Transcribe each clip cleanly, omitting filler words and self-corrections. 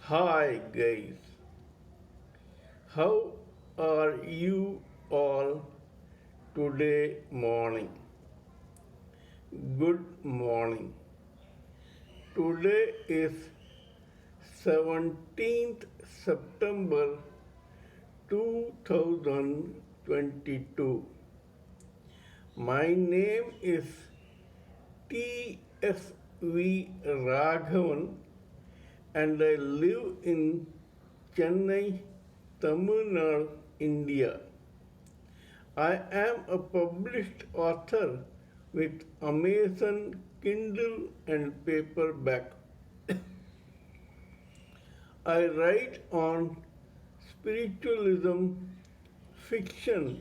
Hi guys, how are you all today morning? Good morning. Today is 17th September 2022. My name is TSV Raghavan and I live in Chennai, Tamil Nadu, India. I am a published author with Amazon Kindle and paperback. I write on spiritualism, fiction,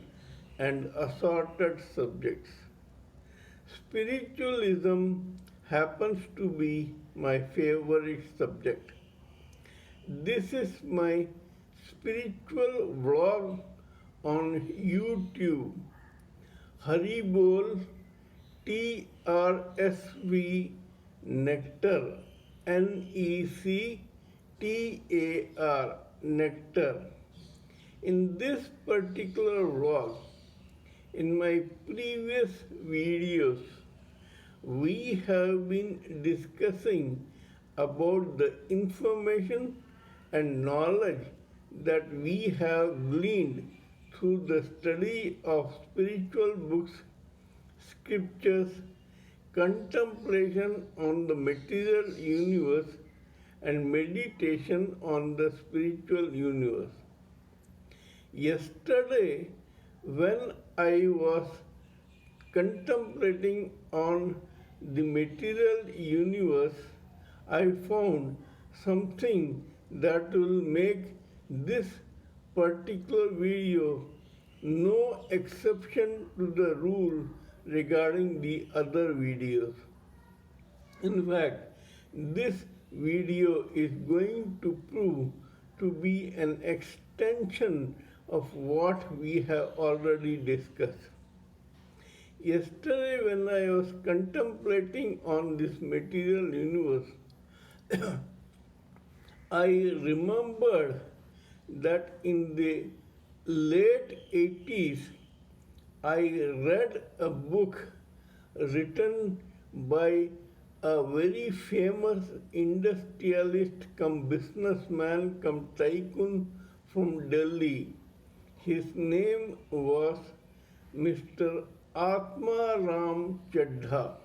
and assorted subjects. Spiritualism happens to be my favorite subject. This is my spiritual vlog on YouTube. Haribol trsv nectar nectar nectar. In this particular vlog, in my previous videos, we have been discussing about the information and knowledge that we have gleaned through the study of spiritual books, scriptures, contemplation on the material universe, and meditation on the spiritual universe. Yesterday, when I was contemplating on the material universe, I found something that will make this particular video no exception to the rule regarding the other videos. In fact, this video is going to prove to be an extension of what we have already discussed. Yesterday, when I was contemplating on this material universe, I remembered that in the late 80s, I read a book written by a very famous industrialist come businessman come tycoon from Delhi. His name was Mr. Atma Ram Chadha.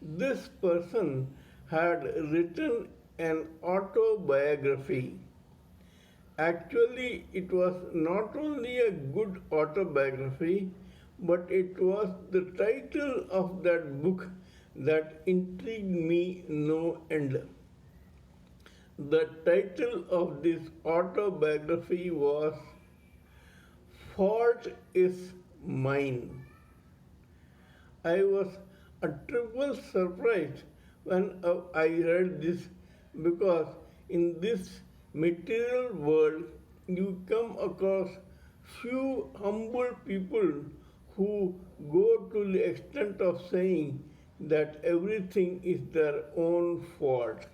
This person had written an autobiography. Actually, it was not only a good autobiography, but it was the title of that book that intrigued me no end. The title of this autobiography was Fault is Mine. I was a triple surprised when I read this because in this material world you come across few humble people who go to the extent of saying that everything is their own fault.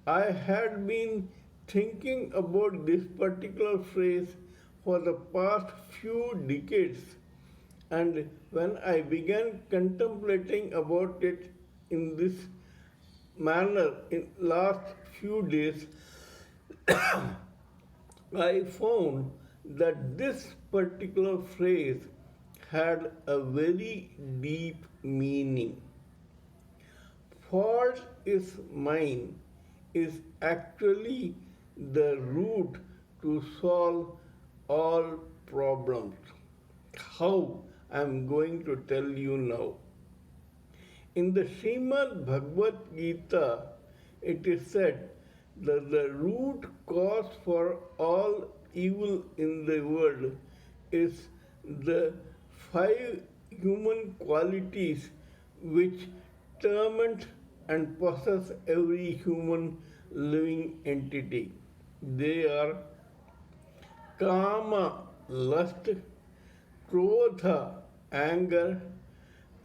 I had been thinking about this particular phrase for the past few decades, and when I began contemplating about it in this manner in last few days, I found that this particular phrase had a very deep meaning. Fault is mine is actually the root to solve all problems. How? I am going to tell you now. In the Srimad Bhagavad Gita, it is said that the root cause for all evil in the world is the five human qualities which torment and possess every human living entity. They are kama, lust, krodha, anger,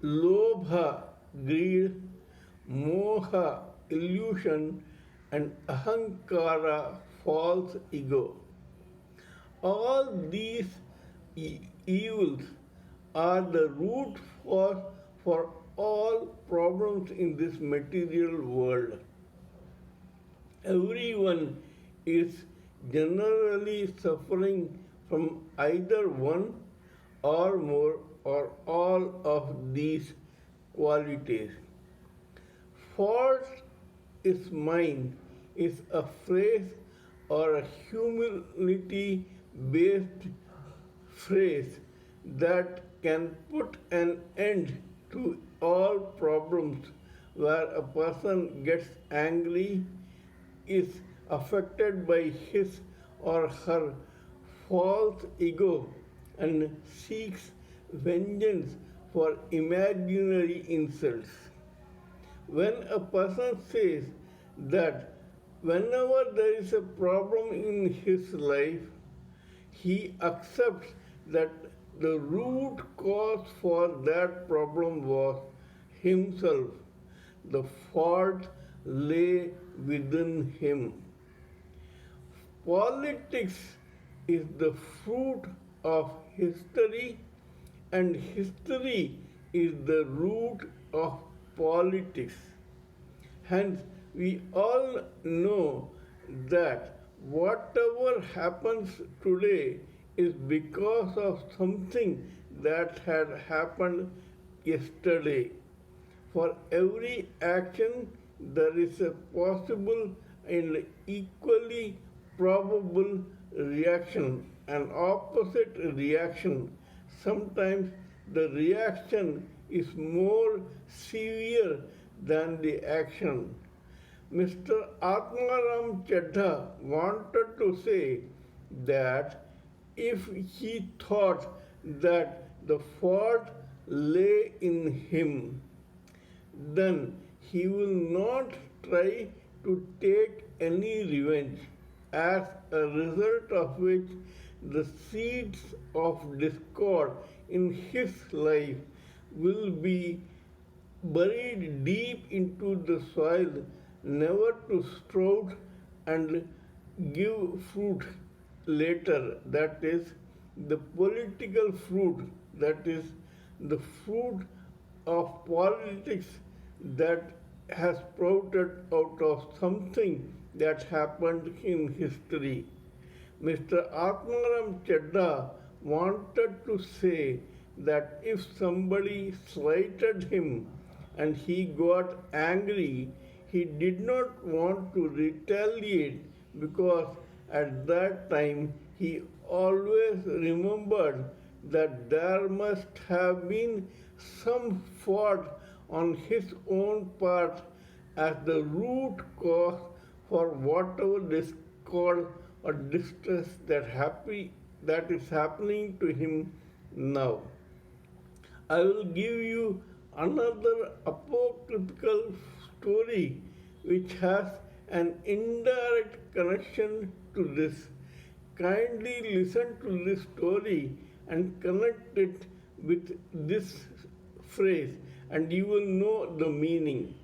lobha, greed, moha, illusion, and ahankara, false ego. All these evils are the root for all problems in this material world. Everyone is generally suffering from either one or more or all of these qualities. Fault is mine is a phrase or a humility based phrase that can put an end to all problems where a person gets angry, is affected by his or her false ego, and seeks vengeance for imaginary insults. When a person says that whenever there is a problem in his life, he accepts that the root cause for that problem was himself. The fault lay within him. Politics is the fruit of history, and history is the root of politics. Hence, we all know that whatever happens today is because of something that had happened yesterday. For every action, there is a possible and equally probable reaction, an opposite reaction. Sometimes the reaction is more severe than the action. Mr. Atmaram Chadha wanted to say that if he thought that the fault lay in him, then he will not try to take any revenge, as a result of which the seeds of discord in his life will be buried deep into the soil, never to sprout and give fruit later. That is the political fruit, that is the fruit of politics that has sprouted out of something that happened in history. Mr. Atmaram Chadda wanted to say that if somebody slighted him and he got angry, he did not want to retaliate because at that time he always remembered that there must have been some fault on his own part as the root cause for whatever discord or distress that is happening to him now. I will give you another apocryphal story which has an indirect connection to this. Kindly listen to this story and connect it with this phrase, and you will know the meaning.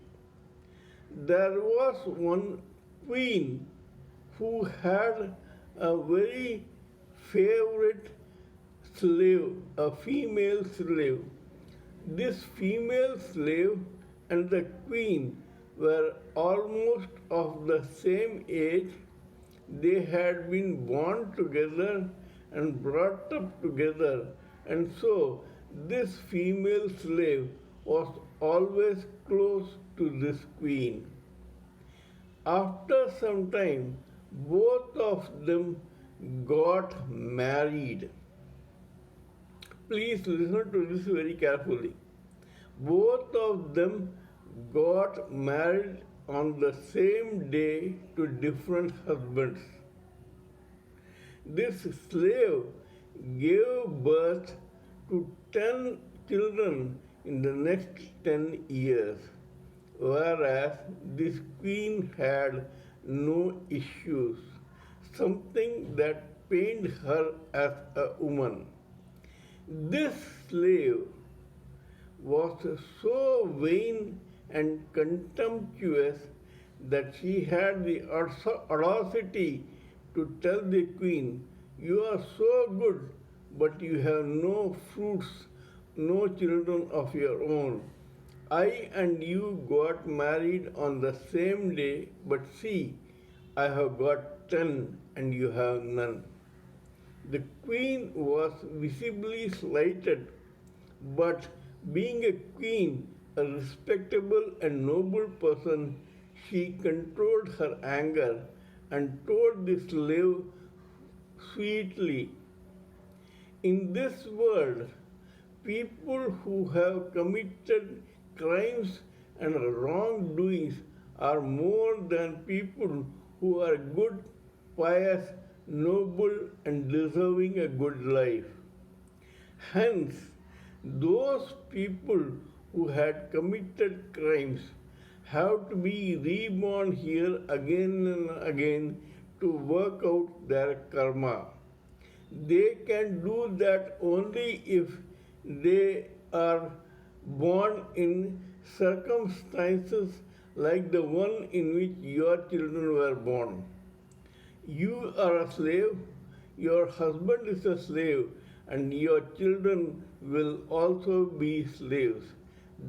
There was one queen who had a very favorite slave, a female slave. This female slave and the queen were almost of the same age. They had been born together and brought up together, and so this female slave was always close to this queen. After some time, both of them got married. Please listen to this very carefully. Both of them got married on the same day to different husbands. This slave gave birth to 10 children in the next 10 years, whereas this queen had no issues, something that pained her as a woman. This slave was so vain and contemptuous that she had the audacity to tell the queen, "You are so good, but you have no fruits, no children of your own. I and you got married on the same day, but see, I have got 10 and you have none." The queen was visibly slighted, but being a queen, a respectable and noble person, she controlled her anger and told the slave sweetly, "In this world, people who have committed crimes and wrongdoings are more than people who are good, pious, noble, and deserving a good life. Hence, those people who had committed crimes have to be reborn here again and again to work out their karma. They can do that only if they are born in circumstances like the one in which your children were born. You are a slave, your husband is a slave, and your children will also be slaves.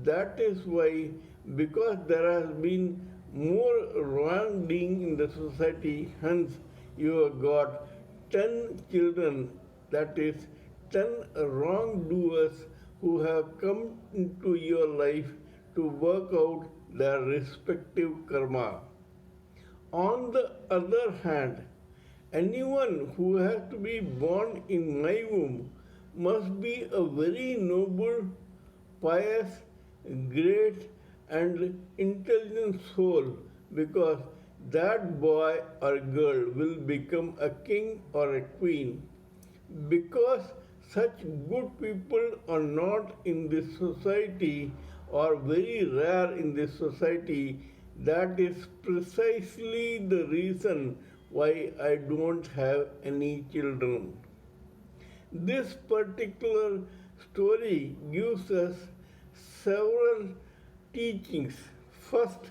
That is why, because there has been more wrongdoing in the society, hence you have got 10 children, that is, 10 wrongdoers who have come into your life to work out their respective karma. On the other hand, anyone who has to be born in my womb must be a very noble, pious, great, and intelligent soul, because that boy or girl will become a king or a queen. Because such good people are not in this society or very rare in this society, that is precisely the reason why I don't have any children. This particular story gives us several teachings. First,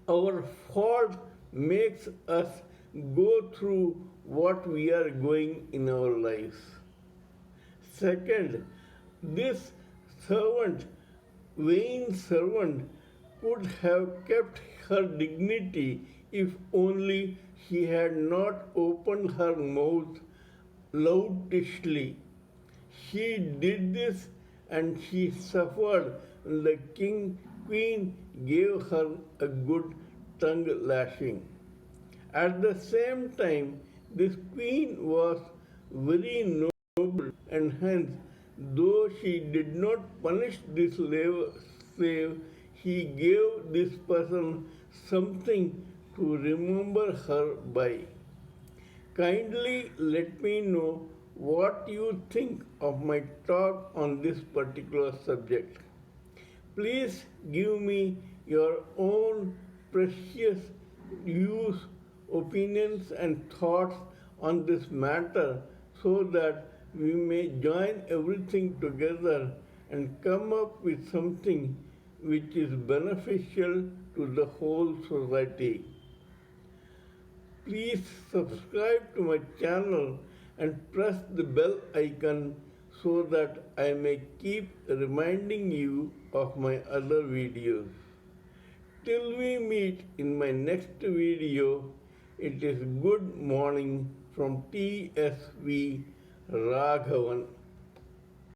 our fault makes us go through what we are going in our lives. Second, this servant, vain servant, could have kept her dignity if only she had not opened her mouth loudishly. She did this and she suffered. The queen gave her a good tongue lashing. At the same time, this queen was very noble, and hence, though she did not punish this slave, he gave this person something to remember her by. Kindly let me know what you think of my talk on this particular subject. Please give me your own precious views, opinions, and thoughts on this matter so that we may join everything together and come up with something which is beneficial to the whole society. Please subscribe to my channel and press the bell icon so that I may keep reminding you of my other videos. Till we meet in my next video, it is good morning from TSV Raghavan.